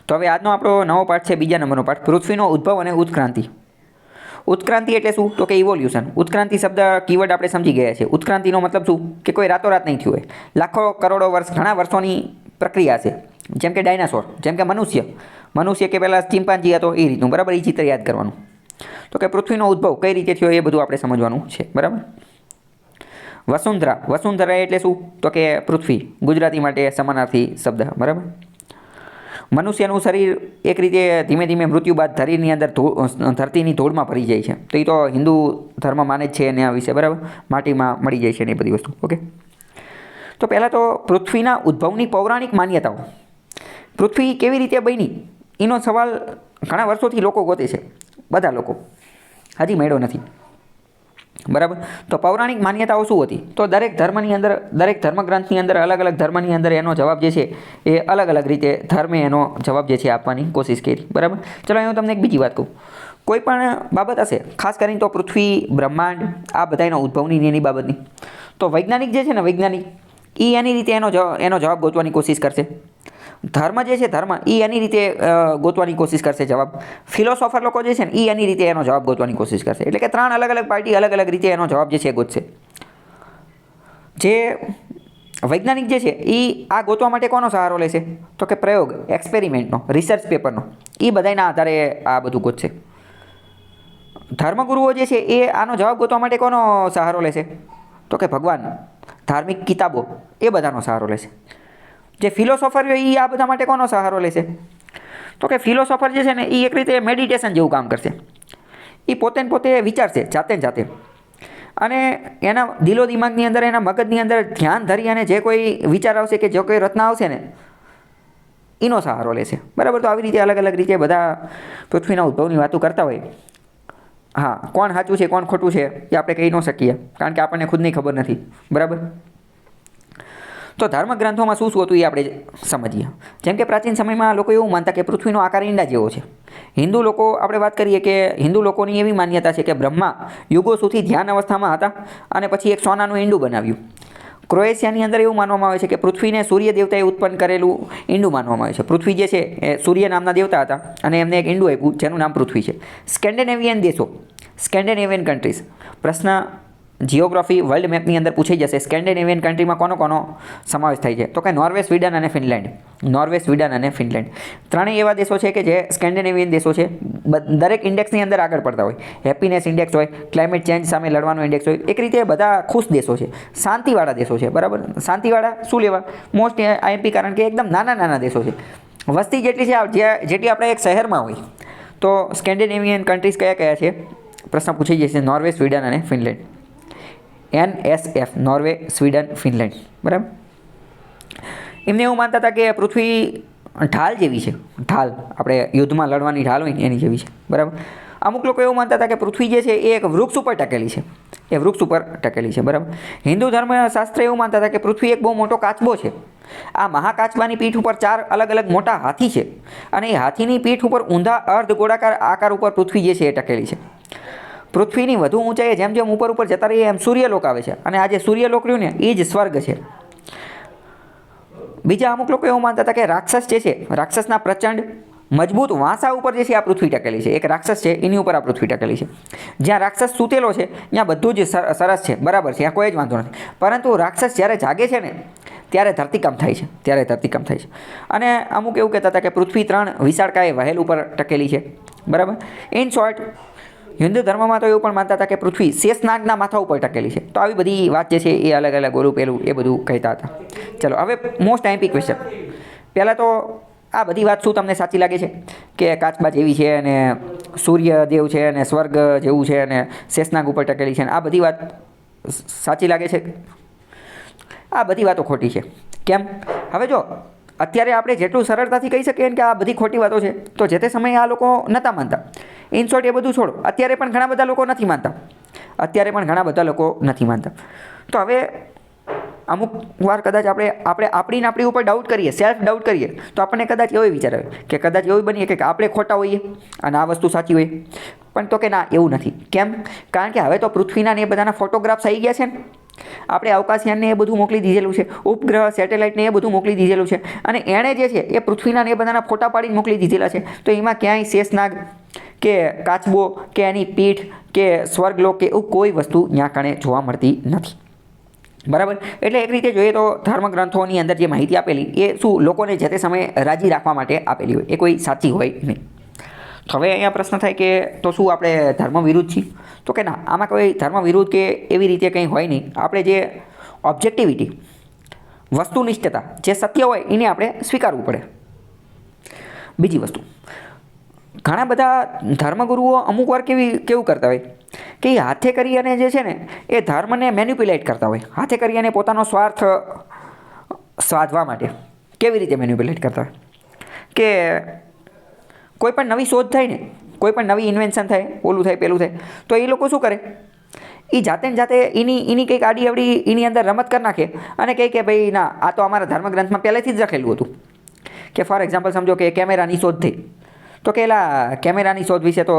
તો હવે આજનો આપણો નવો પાઠ છે, બીજા નંબરનો પાઠ, પૃથ્વીનો ઉદ્ભવ અને ઉત્ક્રાંતિ. ઉત્ક્રાંતિ એટલે શું? તો કે ઇવોલ્યુશન. ઉત્ક્રાંતિ શબ્દ કીવર્ડ આપણે સમજી ગયા છે. ઉત્ક્રાંતિનો મતલબ શું? કે કોઈ રાતોરાત નહીં થયું હોય, લાખો કરોડો વર્ષ, ઘણા વર્ષોની પ્રક્રિયા છે. જેમ કે ડાયનાસોર, જેમ કે મનુષ્ય કે પહેલાં ચિમ્પાન્જી હતો, એ રીતનું, બરાબર. એ ચિત્ર યાદ કરવાનું. તો કે પૃથ્વીનો ઉદ્ભવ કઈ રીતે થયો એ બધું આપણે સમજવાનું છે, બરાબર. વસુંધરા એટલે શું? તો કે પૃથ્વી, ગુજરાતી માટે સમાનાર્થી શબ્દ, બરાબર. મનુષ્યનું શરીર એક રીતે ધીમે ધીમે મૃત્યુ બાદ શરીરની અંદર ધરતીની ધૂળમાં ભરી જાય છે. તો એ તો હિન્દુ ધર્મ માને જ છે એના વિશે, બરાબર. માટીમાં મળી જાય છે ને એ બધી વસ્તુ. ઓકે. તો પહેલાં તો પૃથ્વીના ઉદ્ભવની પૌરાણિક માન્યતાઓ. પૃથ્વી કેવી રીતે બની એનો સવાલ ઘણા વર્ષોથી લોકો ગોતે છે, બધા લોકો, હજી મળ્યો નથી, બરાબર. તો પૌરાણિક માન્યતાઓ શું હતી? તો દરેક ધર્મની અંદર, દરેક ધર્મગ્રંથની અંદર, અલગ અલગ ધર્મની અંદર એનો જવાબ જે છે એ અલગ અલગ રીતે ધર્મે એનો જવાબ જે છે આપવાની કોશિશ કરી, બરાબર. ચલો હું તમને એક બીજી વાત કહું. કોઈ પણ બાબત હશે, ખાસ કરીને તો પૃથ્વી, બ્રહ્માંડ, આ બધાનો ઉદ્ભવની એની બાબતની, તો વૈજ્ઞાનિક જે છે ને, વૈજ્ઞાનિક એ એની રીતે એનો જવાબ ગોતવાની કોશિશ કરશે. ધર્મ જે છે, ધર્મ એ એની રીતે ગોતવાની કોશિશ કરશે જવાબ. ફિલોસોફર લોકો જે છે ને, એ એની રીતે એનો જવાબ ગોતવાની કોશિશ કરશે. એટલે કે ત્રણ અલગ અલગ પાર્ટી અલગ અલગ રીતે એનો જવાબ જે છે ગોતશે. જે વૈજ્ઞાનિક જે છે એ આ ગોતવા માટે કોનો સહારો લેશે? તો કે પ્રયોગ, એક્સપેરિમેન્ટનો, રિસર્ચ પેપરનો, એ બધાના આધારે આ બધું ગોતશે. ધર્મગુરુઓ જે છે એ આનો જવાબ ગોતવા માટે કોનો સહારો લેશે? તો કે ભગવાન, ધાર્મિક કિતાબો, એ બધાનો સહારો લેશે. જે ફિલોસોફર હોય એ આ બધા માટે કોનો સહારો લેશે? તો કે ફિલોસોફર જે છે ને એ એક રીતે મેડિટેશન જેવું કામ કરશે. એ પોતે વિચારશે જાતે. અને એના દિલો દિમાગની અંદર, એના મગજની અંદર ધ્યાન ધરી અને જે કોઈ વિચાર આવશે, કે જે કોઈ રચના આવશે ને, એનો સહારો લેશે, બરાબર. તો આવી રીતે અલગ અલગ રીતે બધા પૃથ્વીના ઉદ્ભવની વાતો કરતા હોય. હા, કોણ સાચું છે કોણ ખોટું છે એ આપણે કહી ન શકીએ, કારણ કે આપણને ખુદની ખબર નથી, બરાબર. તો ધર્મગ્રંથોમાં શું હતું એ આપણે સમજીએ. જેમ કે પ્રાચીન સમયમાં લોકો એવું માનતા કે પૃથ્વીનો આકાર ઈંડા જેવો છે. હિન્દુ લોકો, આપણે વાત કરીએ કે હિન્દુ લોકોની એવી માન્યતા છે કે બ્રહ્મા યુગો સુધી ધ્યાન અવસ્થામાં હતા અને પછી એક સોનાનું ઈંડું બનાવ્યું. ક્રોએશિયાની અંદર એવું માનવામાં આવે છે કે પૃથ્વીને સૂર્ય દેવતાએ ઉત્પન્ન કરેલું ઈંડું માનવામાં આવે છે. પૃથ્વી જે છે એ સૂર્ય નામના દેવતા હતા અને એમને એક ઈંડું આપ્યું જેનું નામ પૃથ્વી છે. સ્કેન્ડિનેવિયન દેશો, સ્કેન્ડિનેવિયન કન્ટ્રીઝ, પ્રશ્ન જિયોગ્રાફી વર્લ્ડ મેપની અંદર પૂછાઈ જશે. સ્કેન્ડિનેવિયન કન્ટ્રીમાં કોનો સમાવેશ થાય છે? તો કે નોર્વે, સ્વીડન અને ફિનલેન્ડ. નોર્વે, સ્વીડન અને ફિનલેન્ડ ત્રણેય એવા દેશો છે કે જે સ્કેન્ડિનેવિયન દેશો છે. દરેક ઇન્ડેક્સની અંદર આગળ પડતા હોય. હેપીનેસ ઇન્ડેક્સ હોય, ક્લાઇમેટ ચેન્જ સામે લડવાનો ઇન્ડેક્સ હોય. એક રીતે બધા ખુશ દેશો છે, શાંતિવાળા દેશો છે, બરાબર. શાંતિવાળા શું લેવા? મોસ્ટ આઈએમપી, કારણ કે એકદમ નાના દેશો છે. વસ્તી જેટલી છે જેટલી આપણે એક શહેરમાં હોય. તો સ્કેન્ડિનેવિયન કન્ટ્રીઝ કયા છે? પ્રશ્ન પૂછાઈ જશે. નોર્વે, સ્વીડન અને Finland. NSF, Norway, Sweden, Finland, બરાબર. એમને એવું માનતા હતા કે પૃથ્વી ઢાલ જેવી છે. ઢાલ, આપણે યુદ્ધમાં લડવાની ઢાલ હોય ને એની જેવી છે, બરાબર. અમુક લોકો એવું માનતા હતા કે પૃથ્વી જે છે એ એક વૃક્ષ ઉપર ટકેલી છે. એ વૃક્ષ ઉપર ટકેલી છે, બરાબર. હિન્દુ ધર્મશાસ્ત્ર એવું માનતા હતા કે પૃથ્વી એક બહુ મોટો કાચબો છે. આ મહાકાચબાની પીઠ ઉપર 4 અલગ અલગ મોટા હાથી છે અને એ હાથીની પીઠ ઉપર ઊંધા અર્ધ ગોળાકાર આકાર ઉપર પૃથ્વી જે છે એ ટકેલી છે. પૃથ્વીની વધુ ઊંચાઈએ જેમ જેમ ઉપર જતા રહીએ એમ સૂર્યલોક આવે છે અને આ જે સૂર્યલોક રહ્યું ને એ જ સ્વર્ગ છે. બીજા અમુક લોકો એવું માનતા હતા કે રાક્ષસ જે છે, રાક્ષસના પ્રચંડ મજબૂત વાંસા ઉપર જે છે આ પૃથ્વી ટકેલી છે. એક રાક્ષસ છે એની ઉપર આ પૃથ્વી ટકેલી છે. જ્યાં રાક્ષસ સૂતેલો છે ત્યાં બધું જ સરસ છે, બરાબર છે, ત્યાં કોઈ જ વાંધો નથી. પરંતુ રાક્ષસ જ્યારે જાગે છે ને ત્યારે ધરતીકંપ થાય છે. અને અમુક એવું કહેતા હતા કે પૃથ્વી 3 વિશાળકાય વહેલ ઉપર ટકેલી છે, બરાબર. ઇન શોર્ટ, હિન્દુ ધર્મમાં તો એવું પણ માનતા હતા કે પૃથ્વી શેષનાગના માથા ઉપર ટકેલી છે. તો આવી બધી વાત જે છે એ અલગ અલગ ઓલું પેલું એ બધું કહેતા હતા. ચલો હવે મોસ્ટ આઈએમપી ક્વેશ્ચન. પહેલાં તો આ બધી વાત શું તમને સાચી લાગે છે? કે કાચબા જેવી છે અને સૂર્યદેવ છે અને સ્વર્ગ જેવું છે અને શેષનાગ ઉપર ટકેલી છે અને આ બધી વાત સાચી લાગે છે? આ બધી વાતો ખોટી છે. કેમ? હવે જો અત્યારે આપણે જેટલું સરળતાથી કહી શકીએ કે આ બધી ખોટી વાતો છે, તો જે તે સમયે આ લોકો નહોતા માનતા. ઇન શોર્ટ, એ બધું છોડો. અત્યારે પણ ઘણા બધા લોકો નથી માનતા. તો હવે અમુક વાર કદાચ આપણે આપણી ઉપર ડાઉટ કરીએ, સેલ્ફ ડાઉટ કરીએ, તો આપણને કદાચ એવો વિચાર આવે કે કદાચ એવું બનીએ કે આપણે ખોટા હોઈએ અને આ વસ્તુ સાચી હોય. પણ તો કે ના, એવું નથી. કેમ? કારણ કે હવે તો પૃથ્વીના ને એ બધાના ફોટોગ્રાફ્સ આવી ગયા છે ને, આપણે અવકાશયાનને એ બધું મોકલી દીધેલું છે, ઉપગ્રહ સેટેલાઇટને એ બધું મોકલી દીધેલું છે, અને એણે જે છે એ પૃથ્વીના એ બધાના ફોટા પાડીને મોકલી દીધેલા છે. તો એમાં ક્યાંય શેષનાગ કે કાચબો કે એની પીઠ કે સ્વર્ગલોક કે એવું કોઈ વસ્તુ ત્યાં કણે જોવા મળતી નથી. બરાબર. એટલે એક રીતે જોઈએ તો ધર્મગ્રંથોની અંદર જે માહિતી આપેલી એ શું લોકોને જે તે સમયે રાજી રાખવા માટે આપેલી હોય, એ કોઈ સાચી હોય નહીં. તો હવે અહીંયા પ્રશ્ન થાય કે તો શું આપણે ધર્મ વિરુદ્ધ છીએ? તો કે ના, આમાં કોઈ ધર્મ વિરુદ્ધ કે એવી રીતે કંઈ હોય નહીં. આપણે જે ઓબ્જેક્ટિવિટી, વસ્તુનિષ્ઠતા, જે સત્ય હોય એને આપણે સ્વીકારવું પડે. બીજી વસ્તુ, ઘણા બધા ધર્મગુરુઓ અમુક વાર કેવું કરતા હોય કે એ હાથે કરી અને જે છે ને એ ધર્મને મેન્યુપ્યુલેટ કરતા હોય. હાથે કરી અને પોતાનો સ્વાર્થ સાધવા માટે કેવી રીતે મેન્યુપ્યુલેટ કરતા હોય કે કોઈ પણ નવી શોધ થાય ને, કોઈ પણ નવી ઇન્વેન્શન થાય, ઓલું થાય પેલું થાય, તો એ લોકો શું કરે, એ જાતે ને જાતે એની કંઈક આડી અવડી એની અંદર રમત કરી નાખે અને કહે કે ભાઈ ના, આ તો અમારા ધર્મગ્રંથમાં પહેલેથી જ લખેલું હતું. કે ફોર એક્ઝામ્પલ સમજો કે કેમેરાની શોધ થઈ, તો કે એલા કેમેરાની શોધ વિશે તો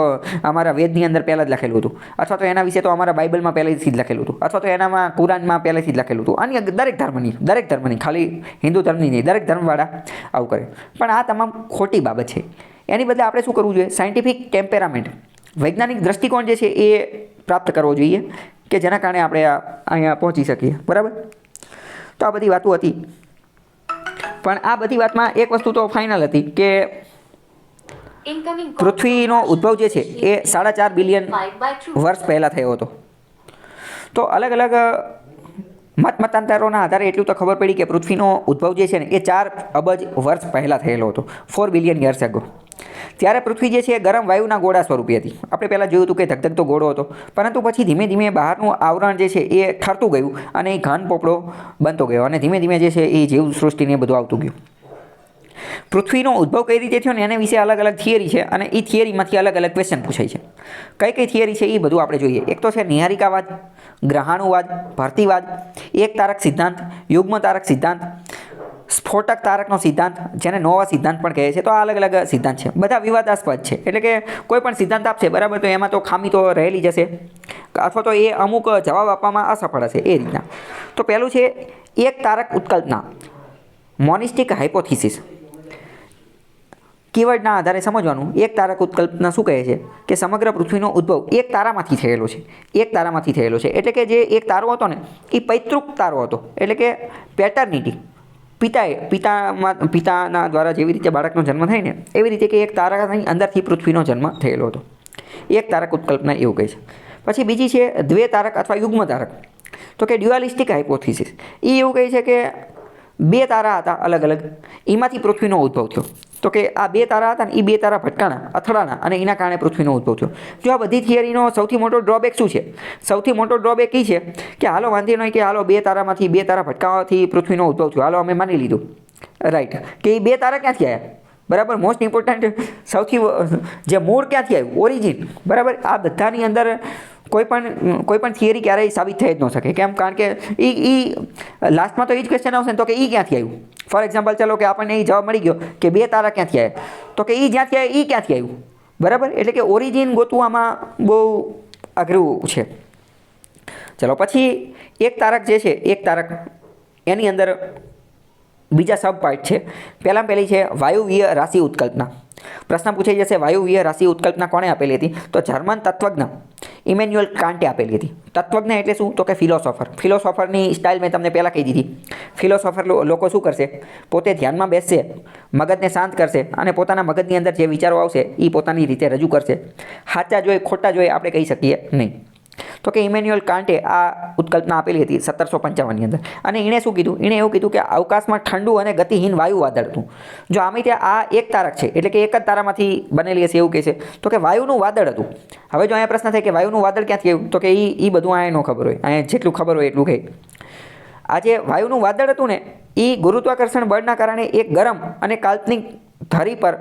અમારા વેદની અંદર પહેલાં જ લખેલું હતું, અથવા તો એના વિશે તો અમારા બાઇબલમાં પહેલેથી જ લખેલું હતું, અથવા તો એનામાં કુરાનમાં પહેલેથી જ લખેલું હતું. અને દરેક ધર્મની, ખાલી હિન્દુ ધર્મની નહીં, દરેક ધર્મવાળા આવું કરે. પણ આ તમામ ખોટી બાબત છે. એની બદલે આપણે શું કરવું જોઈએ? સાયન્ટિફિક ટેમ્પેરામેન્ટ, વૈજ્ઞાનિક દ્રષ્ટિકોણ જે છે એ પ્રાપ્ત કરવો જોઈએ કે જેના કારણે આપણે અહીંયા પહોંચી શકીએ. બરાબર. તો આ બધી વાતો હતી. પણ આ બધી વાતમાં એક વસ્તુ તો ફાઇનલ હતી કે પૃથ્વીનો ઉદ્ભવ જે છે એ 4.5 બિલિયન વર્ષ પહેલાં થયો હતો. તો અલગ અલગ મતાંતરોના આધારે એટલું તો ખબર પડી કે પૃથ્વીનો ઉદ્ભવ જે છે ને એ 4 અબજ વર્ષ પહેલાં થયેલો હતો, 4 બિલિયન યર્સ એગો. ત્યારે પૃથ્વી જે છે એ ગરમ વાયુના ગોળા સ્વરૂપે હતી. આપણે પહેલાં જોયું હતું કે ધગધગતો ગોળો હતો, પરંતુ પછી ધીમે ધીમે બહારનું આવરણ જે છે એ ઠરતું ગયું અને એ ઘન પોપડો બનતો ગયો અને ધીમે ધીમે જે છે એ જીવ સૃષ્ટિને બધું આવતું ગયું. પૃથ્વીનો ઉદ્ભવ કઈ રીતે થયો ને એને વિશે અલગ અલગ થિયરી છે અને એ થિયરીમાંથી અલગ અલગ ક્વેશ્ચન પૂછાય છે. કઈ થિયરી છે એ બધું આપણે જોઈએ. એક તો છે નિહારિકાવાદ, ગ્રહાણુવાદ, ભરતીવાદ, એક તારક સિદ્ધાંત, યુગ્મ તારક સિદ્ધાંત, સ્ફોટક તારકનો સિદ્ધાંત, જેને નોવા સિદ્ધાંત પણ કહે છે. તો આ અલગ અલગ સિદ્ધાંત છે, બધા વિવાદાસ્પદ છે. એટલે કે કોઈ પણ સિદ્ધાંત આપશે બરાબર, તો એમાં તો ખામી તો રહેલી જશે, અથવા તો એ અમુક જવાબ આપવામાં અસફળ હશે, એ રીતના. તો પહેલું છે એક તારક ઉત્કલ્પના, મોનિસ્ટિક હાઇપોથિસિસ. કીવર્ડના આધારે સમજવાનું. એક તારક ઉત્કલ્પના શું કહે છે કે સમગ્ર પૃથ્વીનો ઉદ્ભવ એક તારામાંથી થયેલો છે. એક તારામાંથી થયેલો છે એટલે કે જે એક તારો હતો ને એ પૈતૃક તારો હતો. એટલે કે પેટર્નિટી, પિતાના દ્વારા જેવી રીતે બાળકનો જન્મ થાય ને એવી રીતે કે એક તારાની અંદરથી પૃથ્વીનો જન્મ થયેલો હતો. એક તારક ઉત્કલ્પના એવું કહે છે. પછી બીજી છે દ્વે તારક અથવા યુગ્મ તારક. તો કે ડ્યુઆલિસ્ટિક હાઇપોથિસિસ. એ એવું કહે છે કે 2 તારા હતા અલગ અલગ, એમાંથી પૃથ્વીનો ઉદ્ભવ થયો. તો કે આ 2 તારા હતા ને એ 2 તારા ભટકાણા, અથડાણા અને એના કારણે પૃથ્વીનો ઉદ્ભવ થયો. જો આ બધી થિયરીનો સૌથી મોટો ડ્રોબેક શું છે? સૌથી મોટો ડ્રોબેક એ છે કે હાલો વાંધો નહીં કે હાલો 2 તારામાંથી 2 તારા ભટકાવાથી પૃથ્વીનો ઉદ્ભવ થયો, હાલો અમે માની લીધું, રાઈટ, કે એ 2 તારા ક્યાંથી આવ્યા? બરાબર. મોસ્ટ ઇમ્પોર્ટન્ટ સૌથી જે મૂળ ક્યાંથી આવ્યું, ઓરિજિન. બરાબર. આ બધાની અંદર કોઈ પણ થિયરી ક્યારેય સાબિત થઈ જ ન શકે. કેમ? કારણ કે એ લાસ્ટમાં તો એ જ ક્વેશ્ચન આવશે ને, તો કે એ ક્યાંથી આવ્યું. ફોર એક્ઝામ્પલ ચાલો કે આપણને એ જવાબ મળી ગયો કે 2 તારા ક્યાંથી આવ્યા, તો કે એ જ્યાંથી આવ્યા એ ક્યાંથી આવ્યું. બરાબર. એટલે કે ઓરિજિન ગોતવું આમાં બહુ અઘરું છે. ચલો પછી એક તારક જે છે, એક તારક એની અંદર બીજા સબ પાર્ટ છે. પહેલી છે વાયુવીય રાશિ ઉત્કલ્પના. પ્રશ્ન પૂછાઈ જશે વાયુવીય રાશિ ઉત્કલ્પના કોણે આપેલી હતી? તો જર્મન તત્વજ્ઞ ઇમેન્યુઅલ કાન્ટે આપેલી હતી. તત્વજ્ઞ એટલે શું? તો કે ફિલોસોફર. ફિલોસોફરની સ્ટાઇલ મેં તમને પહેલાં કહી દીધી. ફિલોસોફર લોકો શું કરશે? પોતે ધ્યાનમાં બેસશે, મગજને શાંત કરશે અને પોતાના મગજની અંદર જે વિચારો આવશે એ પોતાની રીતે રજૂ કરશે. સાચા જોઈએ ખોટા જોઈએ આપણે કહી શકીએ નહીં. તો કે ઇમેન્યુઅલ કાન્ટે આ ઉત્કલ્પના આપેલી હતી 1755ની અંદર. અને એણે શું કીધું? એણે એવું કીધું કે અવકાશમાં ઠંડુ અને ગતિહીન વાયુ વાદળ હતું. જો આમે ત્યાં આ એક તારક છે એટલે કે એક જ તારામાંથી બનેલી હશે એવું કહે છે, તો કે વાયુનું વાદળ હતું. હવે જો અહીંયા પ્રશ્ન થાય કે વાયુનું વાદળ ક્યાંથી આવ્યું, તો કે એ બધું અહીંયા ન ખબર હોય, અહીંયા જેટલું ખબર હોય એટલું કહે. આ જે વાયુનું વાદળ હતું ને એ ગુરુત્વાકર્ષણ બળના કારણે એક ગરમ અને કાલ્પનિક ધરી પર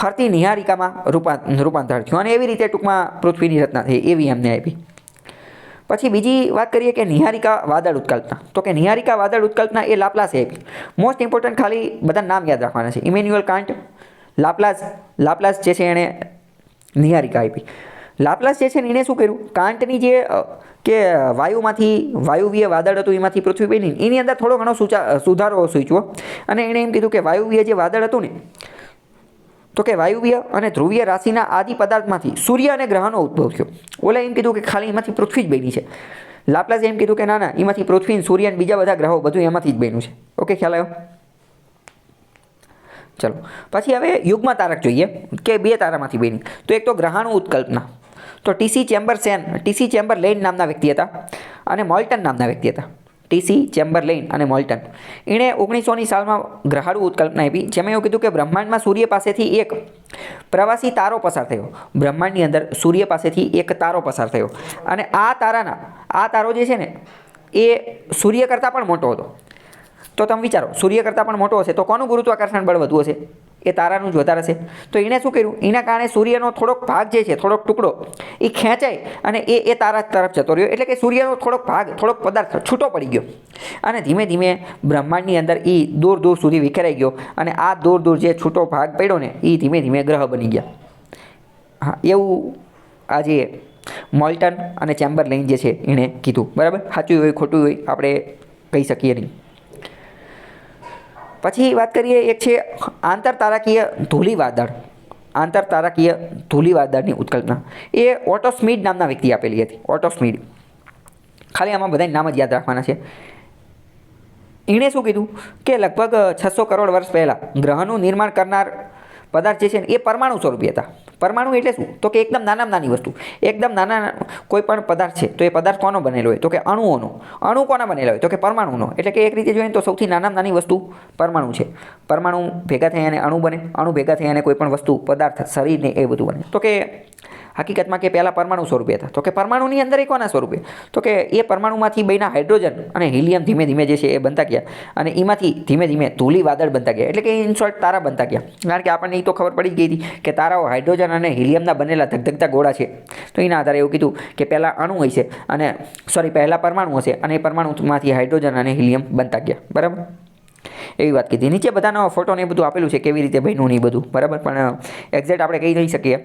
ફરતી નિહારિકામાં રૂપાંતર થયું અને એવી રીતે ટૂંકમાં પૃથ્વીની રચના થઈ એવી એમને આપી. પછી બીજી વાત કરીએ કે નિહારિકા વાદળ ઉત્કલ્પના. તો કે નિહારિકા વાદળ ઉત્કલ્પના એ લાપ્લાસે આપી. મોસ્ટ ઇમ્પોર્ટન્ટ ખાલી બધા નામ યાદ રાખવાના છે. ઇમેન્યુઅલ કાન્ટ, લાપ્લાસ જે છે એણે નિહારિકા આપી. લાપ્લાસ જે છે ને એણે શું કર્યું? કાન્ટની જે કે વાયુવીય વાદળ હતું એમાંથી પૃથ્વી બની, એની અંદર થોડો ઘણો સુધારો સૂચવો. અને એણે એમ કીધું કે વાયુવીય જે વાદળ હતું ને, તો કે વાયુવીય અને ધ્રુવીય રાશિના આદિ પદાર્થમાંથી સૂર્ય અને ગ્રહનો ઉદ્ભવ થયો. ઓલે એમ કીધું કે ખાલી એમાંથી પૃથ્વી જ બની છે. લાપ્લાસે એમ કીધું કે ના, એમાંથી પૃથ્વી, સૂર્ય અને બીજા બધા ગ્રહો બધું એમાંથી જ બન્યું છે. ઓકે, ખ્યાલ આવ્યો? ચલો પછી હવે યુગ્મ તારક જોઈએ કે 2 તારામાંથી બની. તો એક તો ગ્રહાણુ ઉત્કલ્પના. તો ટીસી ચેમ્બરલેન નામના વ્યક્તિ હતા અને મોલ્ટન નામના વ્યક્તિ હતા. ટીસી ચેમ્બરલેન અને મોલ્ટન. એણે 1900ની સાલમાં ગ્રહાણુ ઉત્કલ્પના આપી, જેમાં એવું કીધું કે બ્રહ્માંડમાં સૂર્ય પાસેથી એક પ્રવાસી તારો પસાર થયો. બ્રહ્માંડની અંદર સૂર્ય પાસેથી એક તારો પસાર થયો અને આ તારો જે છે ને એ સૂર્ય કરતાં પણ મોટો હતો. તો તમે વિચારો, સૂર્ય કરતાં પણ મોટો હશે તો કોનું ગુરુત્વાકર્ષણ બળ વધુ હશે? એ તારાનું જ વધારે હશે. તો એણે શું કર્યું? એના કારણે સૂર્યનો થોડોક ભાગ જે છે, થોડોક ટુકડો એ ખેંચાય અને એ તારા તરફ જતો રહ્યો. એટલે કે સૂર્યનો થોડોક પદાર્થ છૂટો પડી ગયો અને ધીમે ધીમે બ્રહ્માંડની અંદર એ દૂર દૂર સુધી વિખેરાઈ ગયો અને આ દૂર જે છૂટો ભાગ પડ્યો ને એ ધીમે ધીમે ગ્રહ બની ગયા. હા, એવું આજે મોલ્ટન અને ચેમ્બરલેન જે છે એણે કીધું. બરાબર? સાચું હોય ખોટું હોય આપણે કહી શકીએ નહીં. પછી વાત કરીએ, એક છે આંતરતારાકીય ધૂલી વાદળની ઉત્કલ્પના. એ ઓટો સ્મીડ નામના વ્યક્તિ આપેલી હતી. ઓટો સ્મીડ, ખાલી આમાં બધા નામ જ યાદ રાખવાના છે. એણે શું કીધું કે લગભગ 600 કરોડ વર્ષ પહેલાં ગ્રહનું નિર્માણ કરનાર પદાર્થ જે છે ને એ પરમાણુ સ્વરૂપે હતા. પરમાણુ એટલે શું? તો કે એકદમ નાનામાં નાની વસ્તુ, એકદમ નાના કોઈ પણ પદાર્થ છે તો એ પદાર્થ કોનો બનેલો હોય? તો કે અણુઓનો. અણુ કોના બનેલા હોય? તો કે પરમાણુનો. એટલે કે એક રીતે જોઈએ તો સૌથી નાનામાં નાની વસ્તુ પરમાણુ છે. પરમાણુ ભેગા થઈ અને અણુ બને, અણુ ભેગા થઈ અને કોઈ પણ વસ્તુ, પદાર્થ, શરીરને એ બધું બને. તો કે હકીકતમાં કે પહેલાં પરમાણુ સ્વરૂપે હતા. તો કે પરમાણુની અંદર એ કોના સ્વરૂપે? તો કે એ પરમાણુમાંથી બન્યા હાઇડ્રોજન અને હિલિયમ ધીમે ધીમે જે છે એ બનતા ગયા અને એમાંથી ધીમે ધીમે ધૂલી વાદળ બનતા ગયા. એટલે કે ઇન શોર્ટ તારા બનતા ગયા. કારણ કે આપણને એ તો ખબર પડી જ ગઈ હતી કે તારાઓ હાઇડ્રોજન અને હિલિયમના બનેલા ધગધગતા ગોળા છે. તો એના આધારે એવું કીધું કે પહેલાં અણુ હશે પહેલાં પરમાણુ હશે અને એ પરમાણુમાંથી હાઇડ્રોજન અને હિલિયમ બનતા ગયા. બરાબર? એવી વાત કીધી. નીચે બધાનો ફોટો ને એ બધું આપેલું છે કેવી રીતે બન્યું ને એ બધું. બરાબર? પણ એક્ઝેક્ટ આપણે કહી નહીં શકીએ.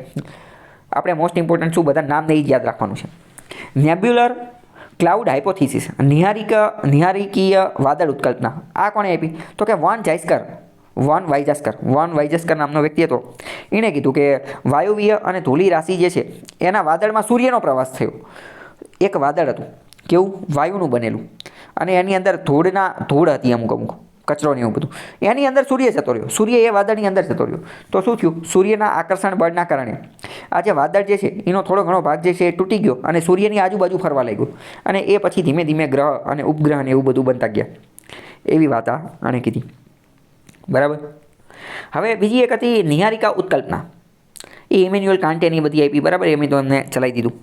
આપણે મોસ્ટ ઇમ્પોર્ટન્ટ શું બધા નામ નહીં યાદ રાખવાનું છે. નેબ્યુલર ક્લાઉડ હાઇપોથિસિસ, નિહારિકીય વાદળ ઉત્કલ્પના. આ કોણે આપી? તો કે વોન વાઇઝસ્કર નામનો વ્યક્તિ હતો. એણે કીધું કે વાયુવીય અને ધૂળી રાશિ જે છે એના વાદળમાં સૂર્યનો પ્રવાસ થયો. એક વાદળ હતું, કેવું? વાયુનું બનેલું, અને એની અંદર ધૂળ હતી, અમુક કચરો ને એવું બધું. એની અંદર સૂર્ય જતો રહ્યો. સૂર્ય એ વાદળની અંદર જતો રહ્યો. તો શું થયું? સૂર્યના આકર્ષણ બળના કારણે આ જે વાદળ જે છે એનો થોડો ઘણો ભાગ જે છે એ તૂટી ગયો અને સૂર્યની આજુબાજુ ફરવા લાગ્યો અને એ પછી ધીમે ધીમે ગ્રહ અને ઉપગ્રહ ને એવું બધું બનતા ગયા. એવી વાત આણે કીધી. બરાબર? હવે બીજી એક હતી નિહારિકા ઉત્કલ્પના. એ ઇમેન્યુઅલ કાન્ટેની બધી આપી. બરાબર? એમ તો અમને ચલાવી દીધું.